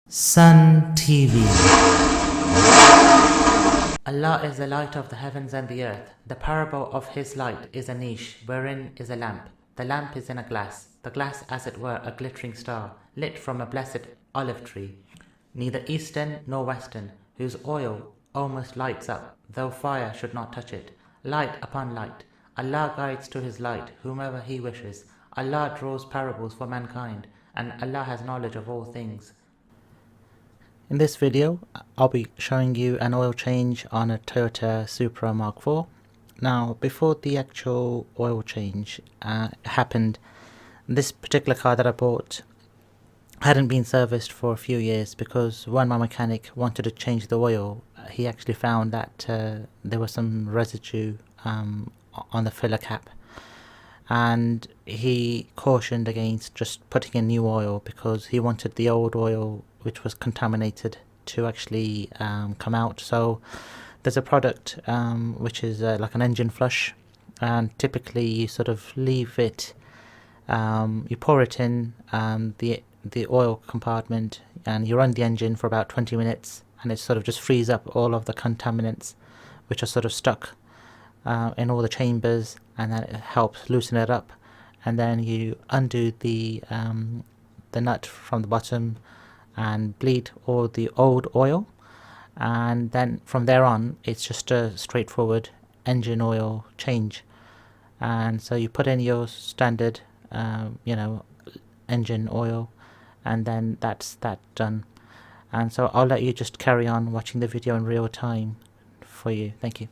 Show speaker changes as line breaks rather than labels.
Sun TV. Allah is the light of the heavens and the earth. The parable of His light is a niche, wherein is a lamp. The lamp is in a glass, the glass as it were a glittering star, lit from a blessed olive tree, neither eastern nor western, whose oil almost lights up, though fire should not touch it. Light upon light. Allah guides to His light whomever He wishes. Allah draws parables for mankind, and Allah has knowledge of all things. In this video, I'll be showing you an oil change on a Toyota Supra Mark IV. Now, before the actual oil change happened, this particular car that I bought hadn't been serviced for a few years because when my mechanic wanted to change the oil, he actually found that there was some residue on the filler cap. And he cautioned against just putting in new oil because he wanted the old oil, which was contaminated, to actually come out. So there's a product which is like an engine flush, and typically you sort of leave it, you pour it in the oil compartment, and you run the engine for about 20 minutes, and it sort of just frees up all of the contaminants which are sort of stuck in all the chambers, and then it helps loosen it up. And then you undo the nut from the bottom and bleed all the old oil, and then from there on it's just a straightforward engine oil change. And so you put in your standard engine oil, and then that's that done. And so I'll let you just carry on watching the video in real time for you. Thank you.